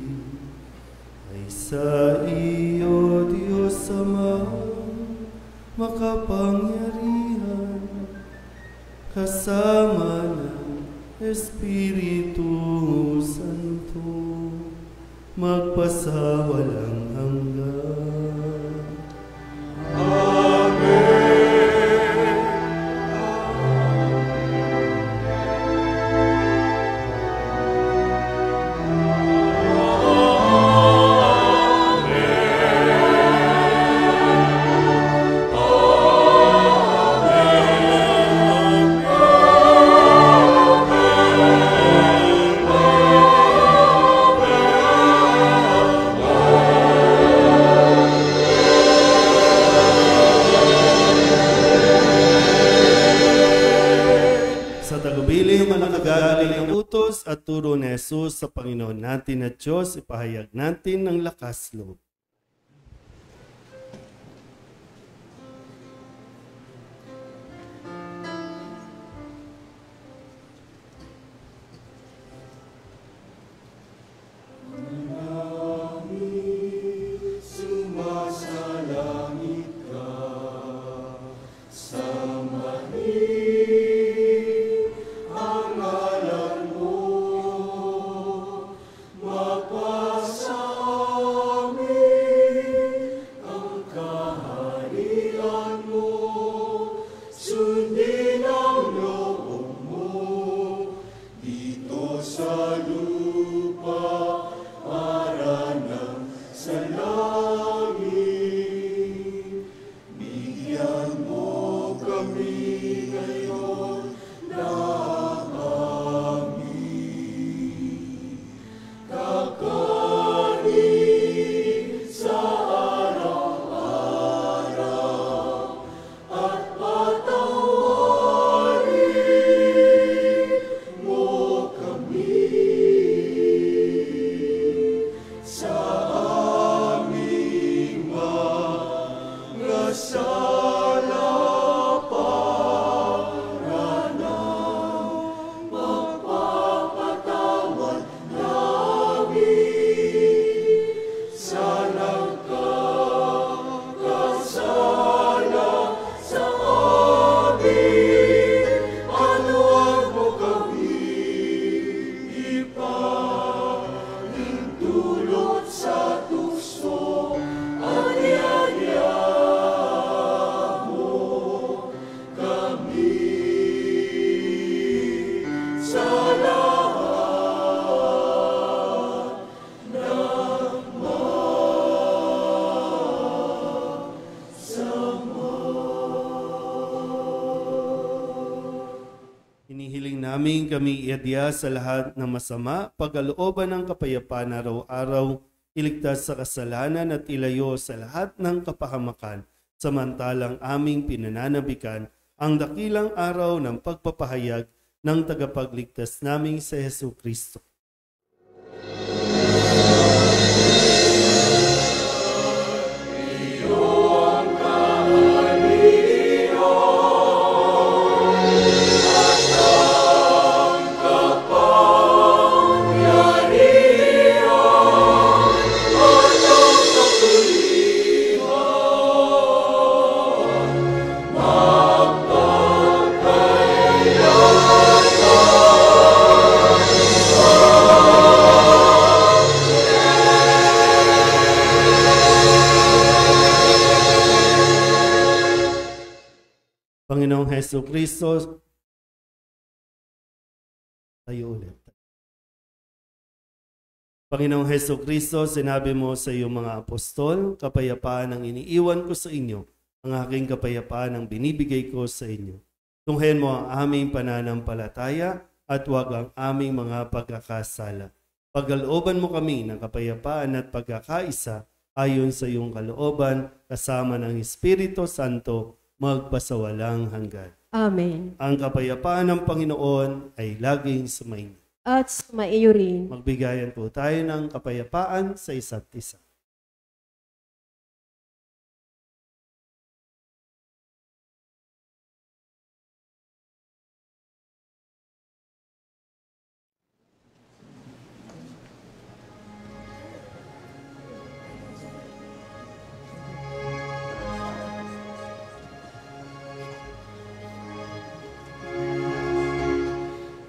[SPEAKER 3] ay sa iyo, Diyos Ama, makapangyarihan, kasama ng Espiritu Santo, magpasawalang hanggan.
[SPEAKER 2] Amen.
[SPEAKER 3] At turo ni Jesus sa Panginoon natin at Diyos, ipahayag natin ng lakas loob.
[SPEAKER 2] Magpasa amin.
[SPEAKER 3] namin kami iadya sa lahat ng masama, pagkalooban ng kapayapaan araw-araw, iligtas sa kasalanan at ilayo sa lahat ng kapahamakan, samantalang aming pinananabikan ang dakilang araw ng pagpapahayag ng tagapagligtas naming sa Hesu Kristo. Panginoong Hesu Kristo, tayo ulit. Panginoong Hesu Kristo, sinabi mo sa iyong mga apostol, kapayapaan ang iniiwan ko sa inyo, ang aking kapayapaan ang binibigay ko sa inyo. Tunghayan mo ang aming pananampalataya at huwag ang aming mga pagkakasala. Pagkalooban mo kami ng kapayapaan at pagkakaisa ayon sa iyong kalooban, kasama ng Espiritu Santo, magpasawalang hanggan.
[SPEAKER 1] Amen.
[SPEAKER 3] Ang kapayapaan ng Panginoon ay laging sumainyo.
[SPEAKER 1] At sumaiyo rin.
[SPEAKER 3] Magbigayan po tayo ng kapayapaan sa isa't isa.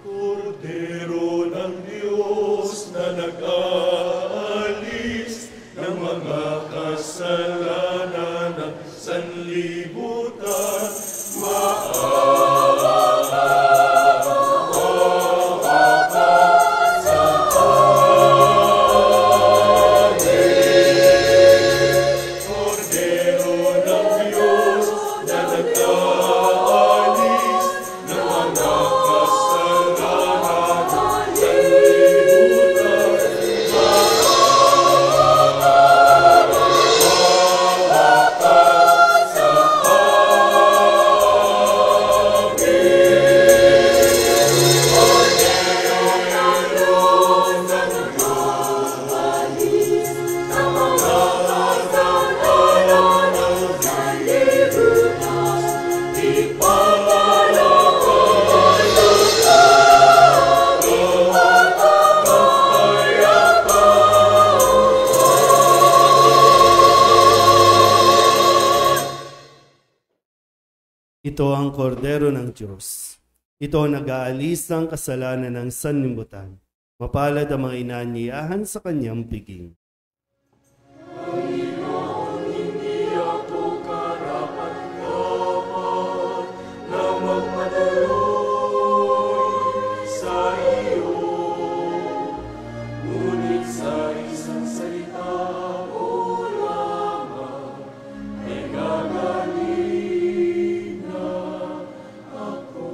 [SPEAKER 2] Kordero ng Diyos na nag-aalis ng mga kasalanan ng sanlibutan, Kordero ng Diyos na nag-aalis ng mga kasalanan ng sanlibutan,
[SPEAKER 3] Ito ang kordero ng Diyos. Ito ang nag-aalis ng kasalanan ng sanlibutan. Mapalad ang mga inaanyayahan sa kanyang piging.
[SPEAKER 2] hindi ako karapat-dapat na magpatuloy sa iyo. Ngunit sa isang salita mo lamang ay gagaling na ako.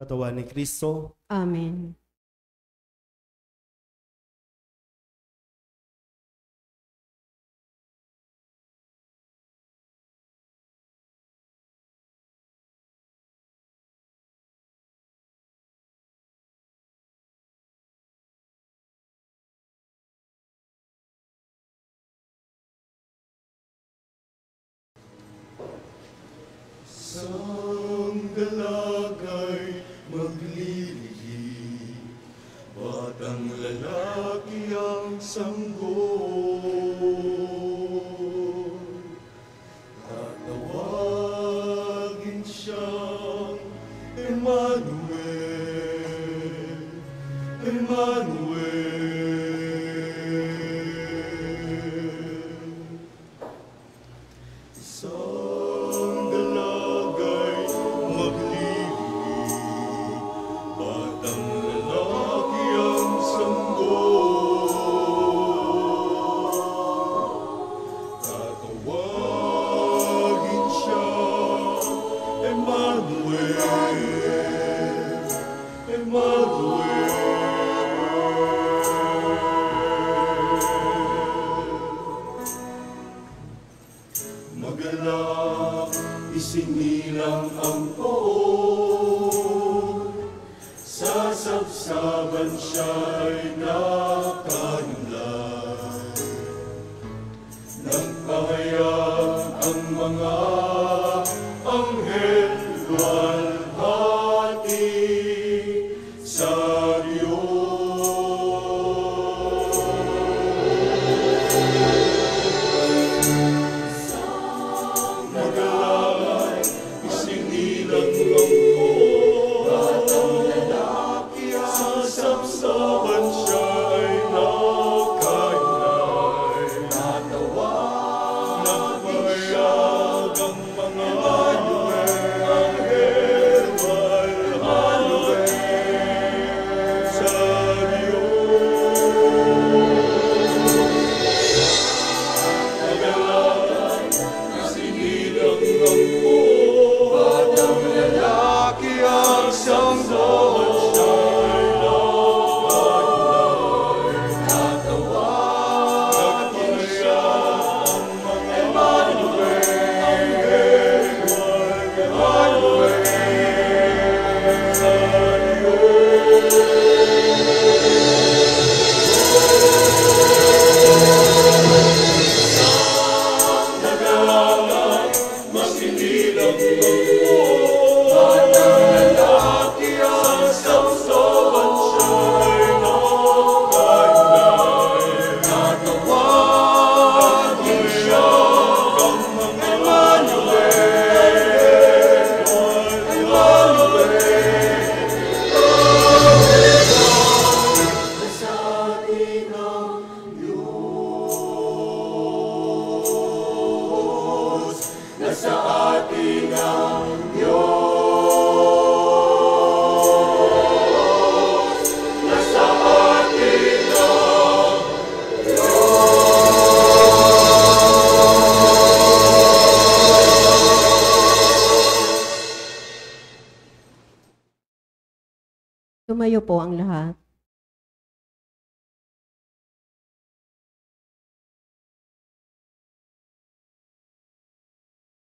[SPEAKER 3] Katawan ni Kristo,
[SPEAKER 1] Amen.
[SPEAKER 2] Sang dalagay maglilihim, batang lalaki ang sanggol. Tatawagin siyang Emmanuel, Emmanuel. Isang dalagay maglilihim, batang lalaki ang sanggol.
[SPEAKER 1] Tumayo po ang lahat.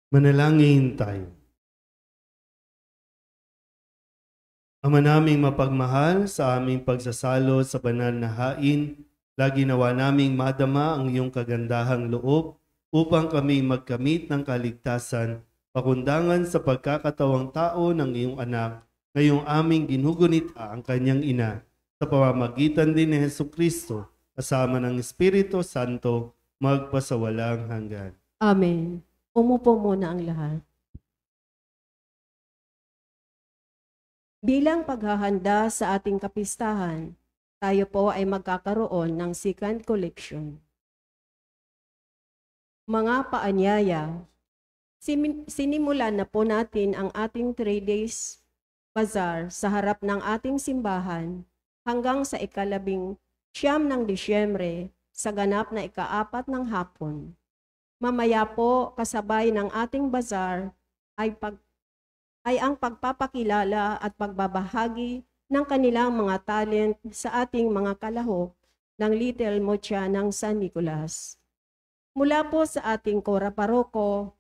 [SPEAKER 3] Manalangin tayo. Ama naming mapagmahal, sa aming pagsasalo sa banal na hain, lagi nawa naming madama ang iyong kagandahang loob upang kami magkamit ng kaligtasan, pakundangan sa pagkakatawang tao ng iyong anak, ngayong aming ginugunita ang kanyang ina, sa pamamagitan din ni Hesukristo, kasama ng Espiritu Santo, magpasawalang hanggan.
[SPEAKER 1] Amen. Umupo muna ang lahat. Bilang paghahanda sa ating kapistahan, tayo po ay magkakaroon ng second collection. Mga paanyaya, sinimulan na po natin ang ating 3 days bazaar sa harap ng ating simbahan hanggang sa ika-19 ng Disyembre sa ganap na ika-4 ng hapon. Mamaya po kasabay ng ating bazaar ay ang pagpapakilala at pagbabahagi ng kanilang mga talent sa ating mga kalahok ng Little Mocha ng San Nicolas. Mula po sa ating Kora Paroko,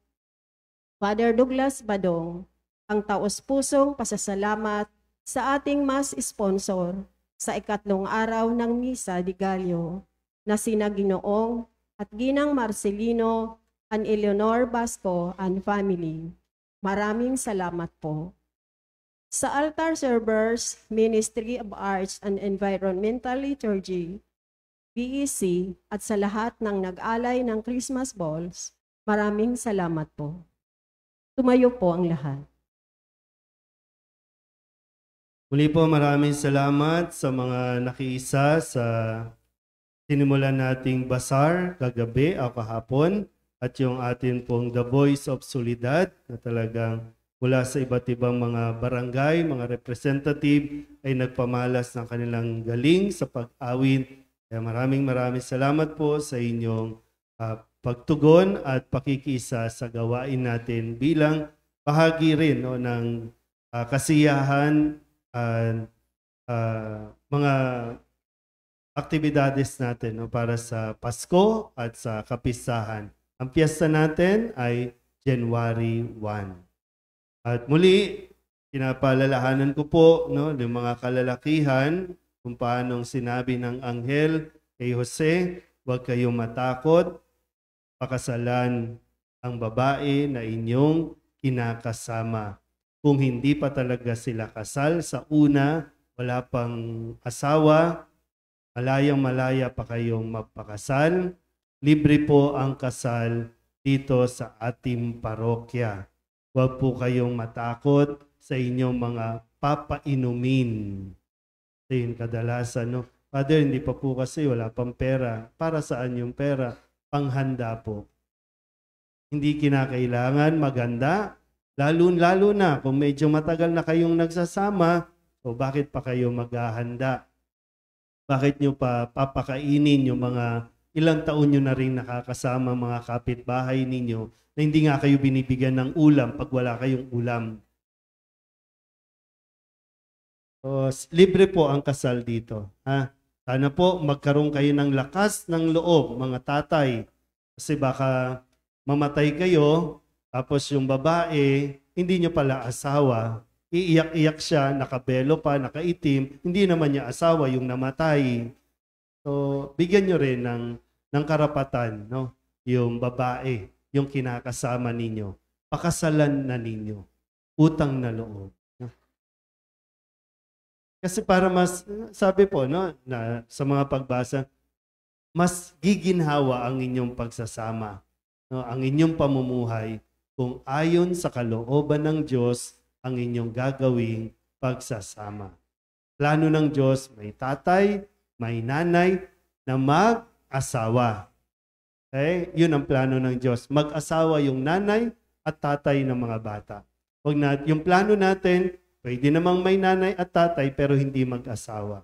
[SPEAKER 1] Father Douglas Badong, ang taos-pusong pasasalamat sa ating mas sponsor sa ikatlong araw ng Misa de Gallo na sina Ginoong at Ginang Marcelino and Eleanor Basco and family. Maraming salamat po. Sa altar servers, Ministry of Arts and Environmental Liturgy, BEC, at sa lahat ng nag-alay ng Christmas balls, maraming salamat po. Tumayo po ang lahat.
[SPEAKER 3] Muli po maraming salamat sa mga nakiisa sa sinimulan nating bazaar kagabi o kahapon. At yung atin pong The Voice of Solidad na talagang mula sa iba't ibang mga barangay, mga representative ay nagpamalas ng kanilang galing sa pag-awit. Kaya maraming salamat po sa inyong pagtugon at pakikisa sa gawain natin bilang bahagi rin ng kasiyahan at mga aktibidades natin para sa Pasko at sa kapistahan. Ang piyesta natin ay January 1. At muli, pinapaalalahanan ko po yung mga kalalakihan kung paanong sinabi ng anghel kay Jose, huwag kayong matakot, pakasalan ang babae na inyong kinakasama. Kung hindi pa talaga sila kasal sa una, wala pang asawa, malayang-malaya pa kayong magpakasal. Libre po ang kasal dito sa ating parokya. Huwag po kayong matakot sa inyong mga papainumin. Ito yung kadalasan, Father, hindi pa po kasi wala pang pera. Para saan yung pera? Panghanda po. Hindi kinakailangan maganda. Lalo na kung medyo matagal na kayong nagsasama, o bakit pa kayo maghahanda? Bakit nyo pa papakainin yung mga ilang taon nyo na rin nakakasama mga kapitbahay ninyo na hindi nga kayo binibigyan ng ulam pag wala kayong ulam. So, libre po ang kasal dito. Sana po magkaroon kayo ng lakas ng loob, mga tatay. Kasi baka mamatay kayo, tapos yung babae, hindi nyo pala asawa. Iiyak-iyak siya, nakabelo pa, nakaitim, hindi naman niya asawa yung namatay. So, bigyan nyo rin ng karapatan, yung babae, yung kinakasama ninyo. Pakasalan na ninyo. Utang na loob. Kasi para mas, sabi po, na sa mga pagbasa, mas giginhawa ang inyong pagsasama. Ang inyong pamumuhay kung ayon sa kalooban ng Diyos ang inyong gagawing pagsasama. Plano ng Diyos, may tatay, may nanay, na mag-asawa. Okay? Yun ang plano ng Diyos. Mag-asawa yung nanay at tatay ng mga bata. Yung plano natin, pwede namang may nanay at tatay pero hindi mag-asawa.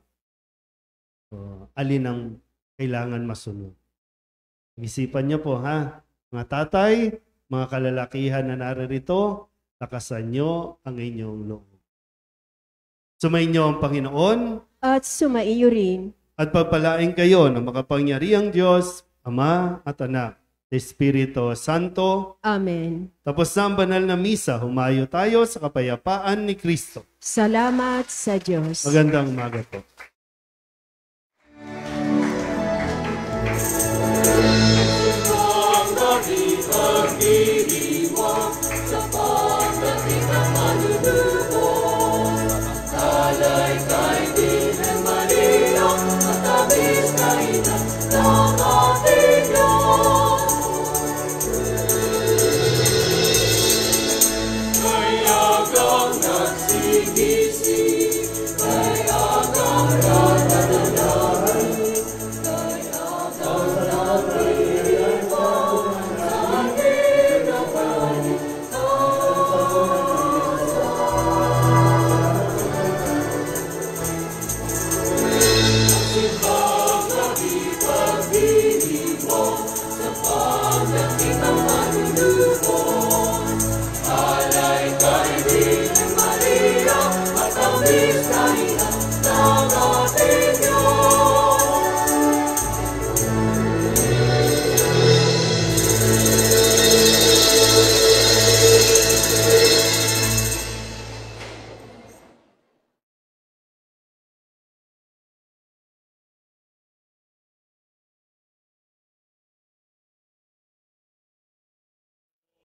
[SPEAKER 3] So, alin ang kailangan masunod? Isipan niyo po, mga tatay, mga kalalakihan na naririto, lakasan niyo ang inyong loob. Sumainyo ang Panginoon
[SPEAKER 1] at sumaiyo rin.
[SPEAKER 3] at pagpalain kayo ng makapangyarihang Diyos, Ama at Anak, Espiritu Santo.
[SPEAKER 1] Amen.
[SPEAKER 3] Tapos na ang banal na misa, humayo tayo sa kapayapaan ni Kristo.
[SPEAKER 1] Salamat sa Diyos.
[SPEAKER 3] Magandang umaga po.
[SPEAKER 2] Maria,